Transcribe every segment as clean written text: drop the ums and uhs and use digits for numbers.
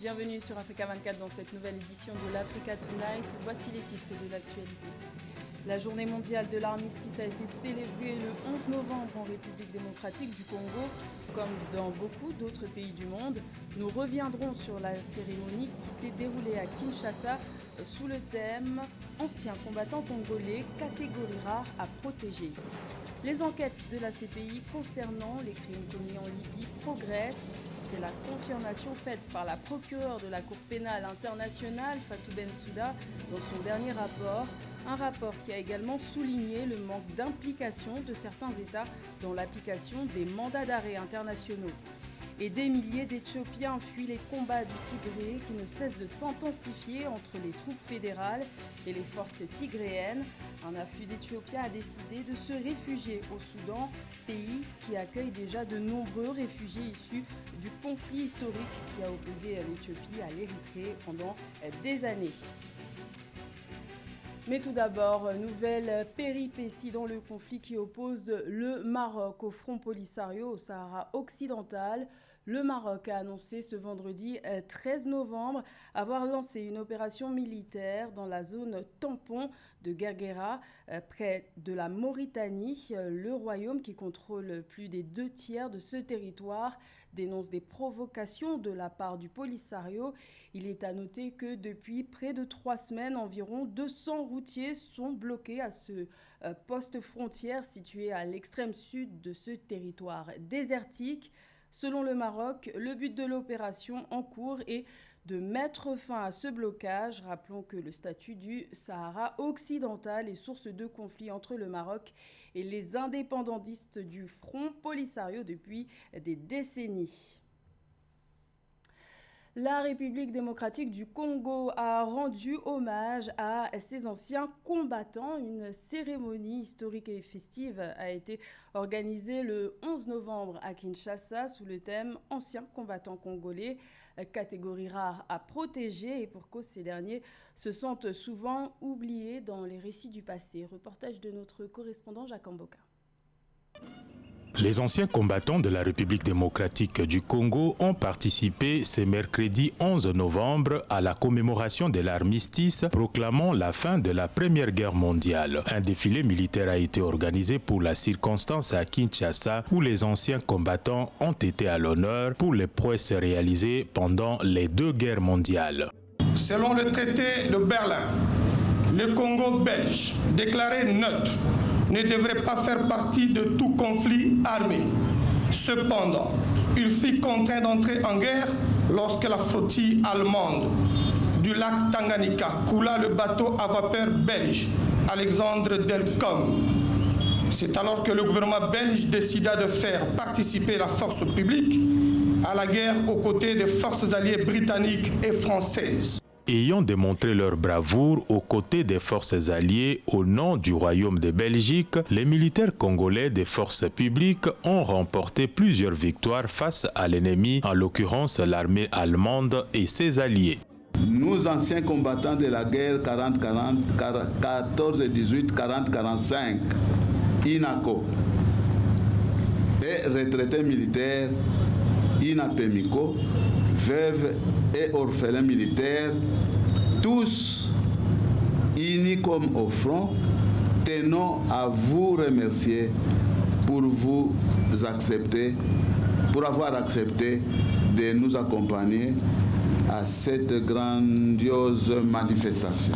Bienvenue sur Africa 24 dans cette nouvelle édition de l'Africa Tonight. Voici les titres de l'actualité. La journée mondiale de l'armistice a été célébrée le 11 novembre en République démocratique du Congo. Comme dans beaucoup d'autres pays du monde, nous reviendrons sur la cérémonie qui s'est déroulée à Kinshasa sous le thème « Anciens combattants congolais, catégorie rare à protéger ». Les enquêtes de la CPI concernant les crimes commis en Libye progressent. C'est la confirmation faite par la procureure de la Cour pénale internationale, Fatou Bensouda, dans son dernier rapport. Un rapport qui a également souligné le manque d'implication de certains États dans l'application des mandats d'arrêt internationaux. Et des milliers d'Éthiopiens fuient les combats du Tigré qui ne cessent de s'intensifier entre les troupes fédérales et les forces tigréennes. Un afflux d'Éthiopiens a décidé de se réfugier au Soudan, pays qui accueille déjà de nombreux réfugiés issus du conflit historique qui a opposé l'Éthiopie à l'Érythrée pendant des années. Mais tout d'abord, nouvelle péripétie dans le conflit qui oppose le Maroc au Front Polisario au Sahara occidental. Le Maroc a annoncé ce vendredi 13 novembre avoir lancé une opération militaire dans la zone tampon de Guerguera, près de la Mauritanie. Le royaume, qui contrôle plus des 2/3 de ce territoire, dénonce des provocations de la part du Polisario. Il est à noter que depuis près de 3 semaines, environ 200 routiers sont bloqués à ce poste frontière situé à l'extrême sud de ce territoire désertique. Selon le Maroc, le but de l'opération en cours est de mettre fin à ce blocage. Rappelons que le statut du Sahara occidental est source de conflits entre le Maroc et les indépendantistes du Front Polisario depuis des décennies. La République démocratique du Congo a rendu hommage à ses anciens combattants. Une cérémonie historique et festive a été organisée le 11 novembre à Kinshasa sous le thème « Anciens combattants congolais, catégorie rare à protéger » et pour cause ces derniers se sentent souvent oubliés dans les récits du passé. Reportage de notre correspondant Jacques Amboka. Les anciens combattants de la République démocratique du Congo ont participé ce mercredi 11 novembre à la commémoration de l'armistice proclamant la fin de la Première Guerre mondiale. Un défilé militaire a été organisé pour la circonstance à Kinshasa où les anciens combattants ont été à l'honneur pour les prouesses réalisées pendant les 2 guerres mondiales. Selon le traité de Berlin, le Congo belge, déclaré neutre, ne devrait pas faire partie de tout conflit armé. Cependant, il fut contraint d'entrer en guerre lorsque la flottille allemande du lac Tanganyika coula le bateau à vapeur belge Alexandre Delcom. C'est alors que le gouvernement belge décida de faire participer la force publique à la guerre aux côtés des forces alliées britanniques et françaises. Ayant démontré leur bravoure aux côtés des forces alliées au nom du Royaume de Belgique, les militaires congolais des forces publiques ont remporté plusieurs victoires face à l'ennemi, en l'occurrence l'armée allemande et ses alliés. Nous, anciens combattants de la guerre 40-40, 14-18, 40-45, INACO, et retraités militaires, INAPEMICO, veuves et orphelins militaires, tous unis comme au front, tenons à vous remercier pour avoir accepté de nous accompagner à cette grandiose manifestation.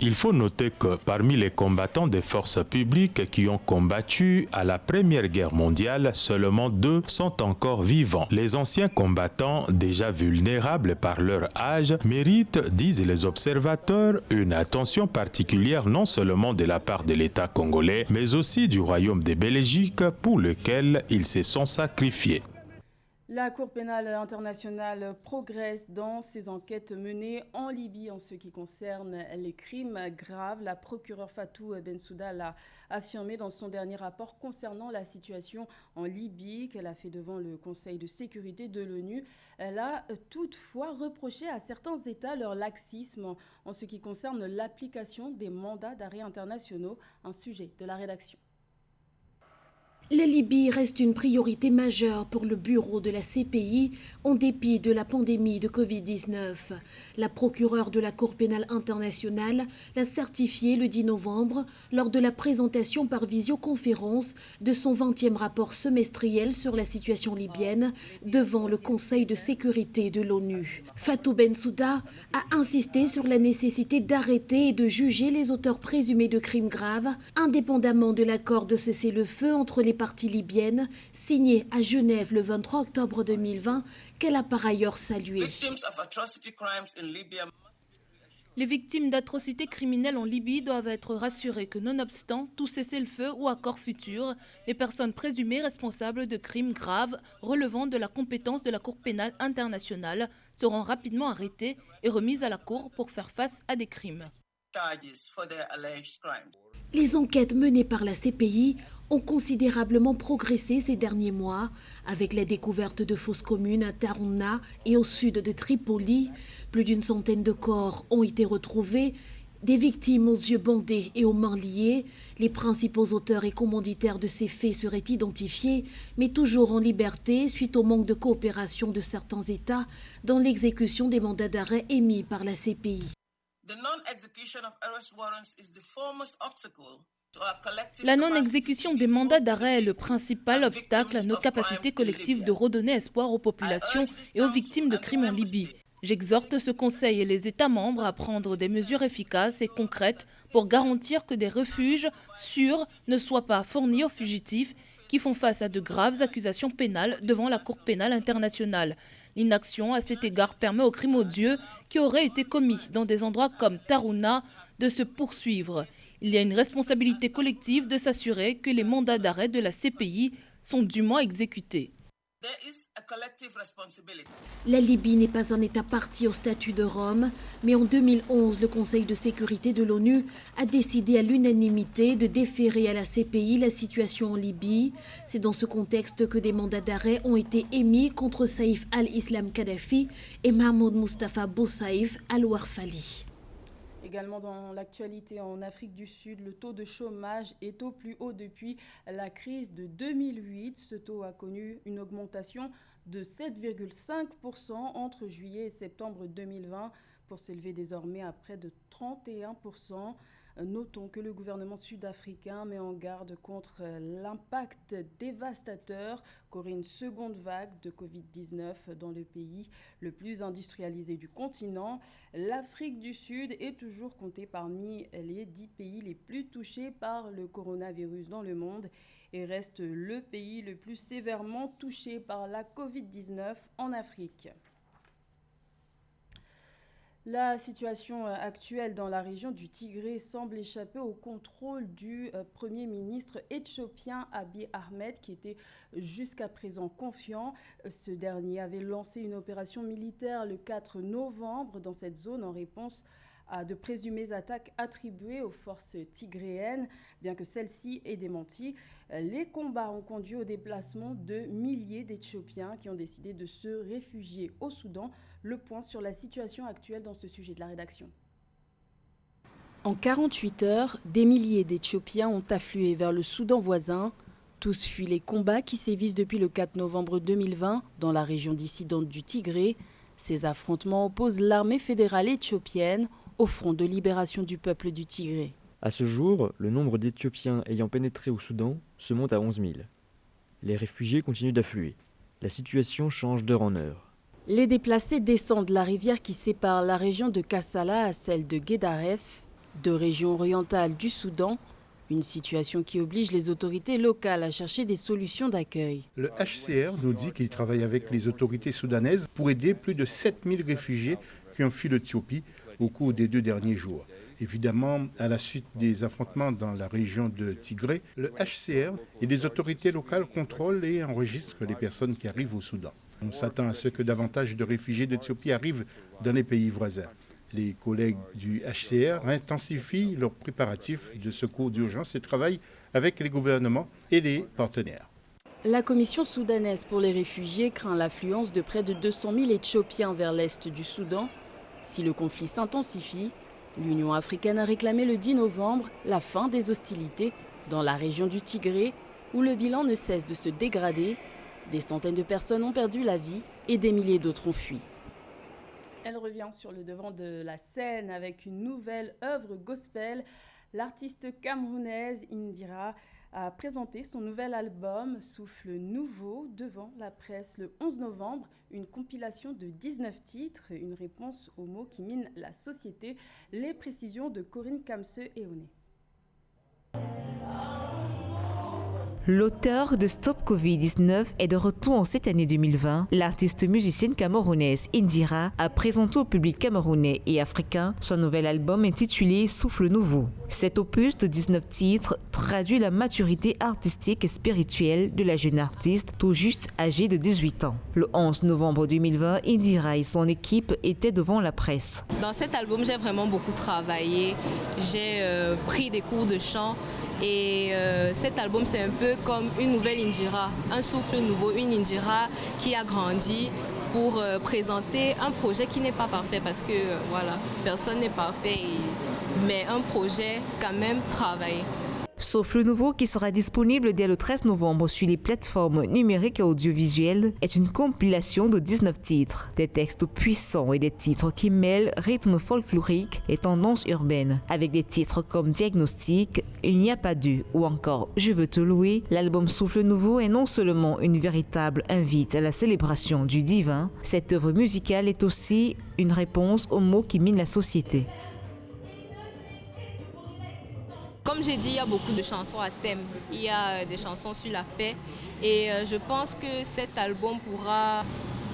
Il faut noter que parmi les combattants des forces publiques qui ont combattu à la Première Guerre mondiale, seulement 2 sont encore vivants. Les anciens combattants, déjà vulnérables par leur âge, méritent, disent les observateurs, une attention particulière non seulement de la part de l'État congolais, mais aussi du Royaume de Belgique pour lequel ils se sont sacrifiés. La Cour pénale internationale progresse dans ses enquêtes menées en Libye en ce qui concerne les crimes graves. La procureure Fatou Bensouda l'a affirmé dans son dernier rapport concernant la situation en Libye qu'elle a fait devant le Conseil de sécurité de l'ONU. Elle a toutefois reproché à certains États leur laxisme en ce qui concerne l'application des mandats d'arrêt internationaux, un sujet de la rédaction. La Libye reste une priorité majeure pour le bureau de la CPI en dépit de la pandémie de Covid-19. La procureure de la Cour pénale internationale l'a certifié le 10 novembre lors de la présentation par visioconférence de son 20e rapport semestriel sur la situation libyenne devant le Conseil de sécurité de l'ONU. Fatou Bensouda a insisté sur la nécessité d'arrêter et de juger les auteurs présumés de crimes graves, indépendamment de l'accord de cessez-le-feu entre les parties libyennes, signé à Genève le 23 octobre 2020, qu'elle a par ailleurs salué. Les victimes d'atrocités criminelles en Libye doivent être rassurées que nonobstant tout cessez-le-feu ou accord futur, les personnes présumées responsables de crimes graves relevant de la compétence de la Cour pénale internationale seront rapidement arrêtées et remises à la Cour pour faire face à des crimes. Les enquêtes menées par la CPI ont considérablement progressé ces derniers mois, avec la découverte de fosses communes à Tarouna et au sud de Tripoli. Plus d'une centaine de corps ont été retrouvés, des victimes aux yeux bandés et aux mains liées. Les principaux auteurs et commanditaires de ces faits seraient identifiés, mais toujours en liberté suite au manque de coopération de certains États dans l'exécution des mandats d'arrêt émis par la CPI. La non-exécution des mandats d'arrêt est le principal obstacle à nos capacités collectives de redonner espoir aux populations et aux victimes de crimes en Libye. J'exhorte ce Conseil et les États membres à prendre des mesures efficaces et concrètes pour garantir que des refuges sûrs ne soient pas fournis aux fugitifs qui font face à de graves accusations pénales devant la Cour pénale internationale. L'inaction à cet égard permet aux crimes odieux qui auraient été commis dans des endroits comme Tarouna de se poursuivre. Il y a une responsabilité collective de s'assurer que les mandats d'arrêt de la CPI sont dûment exécutés. La Libye n'est pas un État parti au statut de Rome, mais en 2011, le Conseil de sécurité de l'ONU a décidé à l'unanimité de déférer à la CPI la situation en Libye. C'est dans ce contexte que des mandats d'arrêt ont été émis contre Saïf al-Islam Kadhafi et Mahmoud Mustafa Boussaïf al-Warfali. Également dans l'actualité en Afrique du Sud, le taux de chômage est au plus haut depuis la crise de 2008. Ce taux a connu une augmentation de 7,5% entre juillet et septembre 2020 pour s'élever désormais à près de 31%. Notons que le gouvernement sud-africain met en garde contre l'impact dévastateur qu'aurait une seconde vague de Covid-19 dans le pays le plus industrialisé du continent. L'Afrique du Sud est toujours comptée parmi les 10 pays les plus touchés par le coronavirus dans le monde et reste le pays le plus sévèrement touché par la Covid-19 en Afrique. La situation actuelle dans la région du Tigré semble échapper au contrôle du Premier ministre éthiopien Abiy Ahmed, qui était jusqu'à présent confiant. Ce dernier avait lancé une opération militaire le 4 novembre dans cette zone en réponse à de présumées attaques attribuées aux forces tigréennes, bien que celle-ci ait démenti. Les combats ont conduit au déplacement de milliers d'Éthiopiens qui ont décidé de se réfugier au Soudan. Le point sur la situation actuelle dans ce sujet de la rédaction. En 48 heures, des milliers d'Éthiopiens ont afflué vers le Soudan voisin. Tous fuient les combats qui sévissent depuis le 4 novembre 2020 dans la région dissidente du Tigré. Ces affrontements opposent l'armée fédérale éthiopienne au Front de libération du peuple du Tigré. À ce jour, le nombre d'Éthiopiens ayant pénétré au Soudan se monte à 11 000. Les réfugiés continuent d'affluer. La situation change d'heure en heure. Les déplacés descendent la rivière qui sépare la région de Kassala à celle de Guédaref, deux régions orientales du Soudan, une situation qui oblige les autorités locales à chercher des solutions d'accueil. Le HCR nous dit qu'il travaille avec les autorités soudanaises pour aider plus de 7000 réfugiés qui ont fui l'Éthiopie au cours des 2 derniers jours. Évidemment, à la suite des affrontements dans la région de Tigré, le HCR et les autorités locales contrôlent et enregistrent les personnes qui arrivent au Soudan. On s'attend à ce que davantage de réfugiés d'Éthiopie arrivent dans les pays voisins. Les collègues du HCR intensifient leurs préparatifs de secours d'urgence et travaillent avec les gouvernements et les partenaires. La Commission soudanaise pour les réfugiés craint l'affluence de près de 200 000 Éthiopiens vers l'est du Soudan. Si le conflit s'intensifie, l'Union africaine a réclamé le 10 novembre la fin des hostilités dans la région du Tigré où le bilan ne cesse de se dégrader. Des centaines de personnes ont perdu la vie et des milliers d'autres ont fui. Elle revient sur le devant de la scène avec une nouvelle œuvre gospel. L'artiste camerounaise Indira a présenté son nouvel album Souffle Nouveau devant la presse le 11 novembre, une compilation de 19 titres, une réponse aux mots qui minent la société. Les précisions de Corinne Kamse-Eoné. L'auteur de Stop Covid-19 est de retour en cette année 2020. L'artiste musicienne camerounaise Indira a présenté au public camerounais et africain son nouvel album intitulé Souffle Nouveau. Cet opus de 19 titres traduit la maturité artistique et spirituelle de la jeune artiste tout juste âgée de 18 ans. Le 11 novembre 2020, Indira et son équipe étaient devant la presse. Dans cet album, j'ai vraiment beaucoup travaillé. J'ai pris des cours de chant. Et cet album, c'est un peu comme une nouvelle Indira, un souffle nouveau, une Indira qui a grandi pour présenter un projet qui n'est pas parfait parce que voilà, personne n'est parfait, mais un projet quand même travaillé. Souffle Nouveau, qui sera disponible dès le 13 novembre sur les plateformes numériques et audiovisuelles, est une compilation de 19 titres. Des textes puissants et des titres qui mêlent rythme folklorique et tendance urbaine. Avec des titres comme Diagnostic, Il n'y a pas d'eux ou encore Je veux te louer, l'album Souffle Nouveau est non seulement une véritable invite à la célébration du divin, cette œuvre musicale est aussi une réponse aux maux qui minent la société. Comme j'ai dit, il y a beaucoup de chansons à thème. Il y a des chansons sur la paix. Et je pense que cet album pourra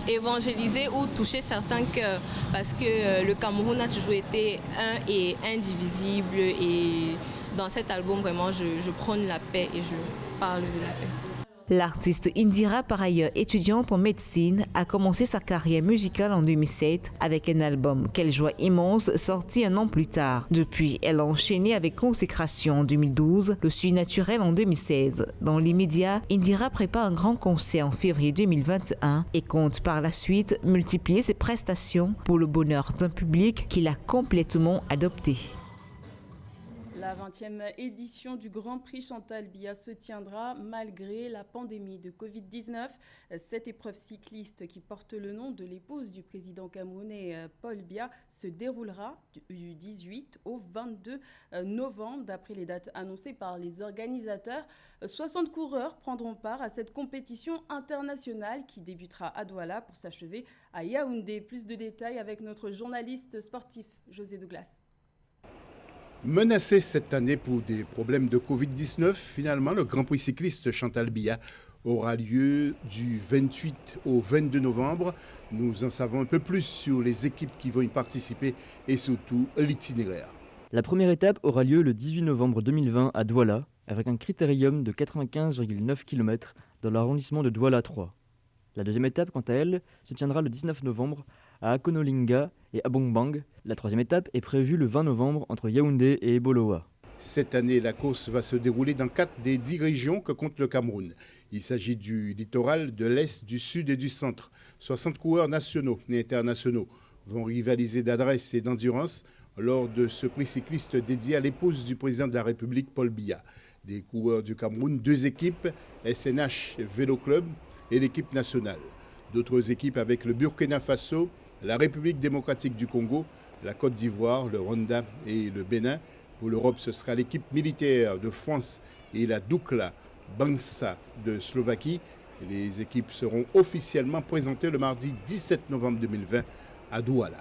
évangéliser ou toucher certains cœurs. Parce que le Cameroun a toujours été un et indivisible. Et dans cet album, vraiment, je prône la paix et je parle de la paix. L'artiste Indira, par ailleurs étudiante en médecine, a commencé sa carrière musicale en 2007 avec un album Quelle joie immense, sorti un an plus tard. Depuis, elle a enchaîné avec Consécration en 2012, Le Surnaturel en 2016. Dans l'immédiat, Indira prépare un grand concert en février 2021 et compte par la suite multiplier ses prestations pour le bonheur d'un public qu'il a complètement adopté. La 20e édition du Grand Prix Chantal Biya se tiendra malgré la pandémie de Covid-19. Cette épreuve cycliste qui porte le nom de l'épouse du président camerounais Paul Biya se déroulera du 18 au 22 novembre. D'après les dates annoncées par les organisateurs, 60 coureurs prendront part à cette compétition internationale qui débutera à Douala pour s'achever à Yaoundé. Plus de détails avec notre journaliste sportif José Douglas. Menacé cette année pour des problèmes de Covid-19, finalement, le Grand Prix cycliste Chantal Biya aura lieu du 28 au 22 novembre. Nous en savons un peu plus sur les équipes qui vont y participer et surtout l'itinéraire. La première étape aura lieu le 18 novembre 2020 à Douala, avec un critérium de 95,9 km dans l'arrondissement de Douala 3. La deuxième étape, quant à elle, se tiendra le 19 novembre à Akonolinga et à Bongbang. La troisième étape est prévue le 20 novembre entre Yaoundé et Eboloa. Cette année, la course va se dérouler dans 4 des 10 régions que compte le Cameroun. Il s'agit du littoral, de l'Est, du Sud et du Centre. 60 coureurs nationaux et internationaux vont rivaliser d'adresse et d'endurance lors de ce prix cycliste dédié à l'épouse du président de la République, Paul Biya. Des coureurs du Cameroun, 2 équipes, SNH Vélo Club et l'équipe nationale. D'autres équipes avec le Burkina Faso, la République démocratique du Congo, la Côte d'Ivoire, le Rwanda et le Bénin. Pour l'Europe, ce sera l'équipe militaire de France et la Dukla Bansa de Slovaquie. Les équipes seront officiellement présentées le mardi 17 novembre 2020 à Douala.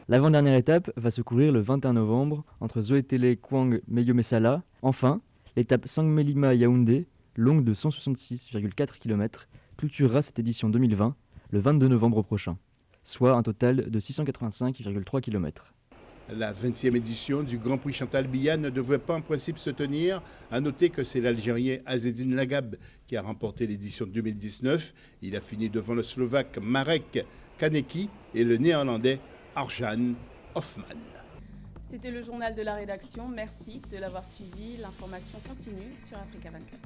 L'avant-dernière étape va se courir le 21 novembre entre Zoétélé, Kwang, Meyomessala. Enfin, l'étape Sangmelima-Yaoundé, longue de 166,4 km, clôturera cette édition 2020 le 22 novembre prochain, soit un total de 685,3 km. La 20e édition du Grand Prix Chantal Biya ne devrait pas en principe se tenir. À noter que c'est l'Algérien Azzedine Lagab qui a remporté l'édition 2019. Il a fini devant le Slovaque Marek Kanecki et le Néerlandais Arjan Hoffman. C'était le journal de la rédaction. Merci de l'avoir suivi. L'information continue sur Africa 24.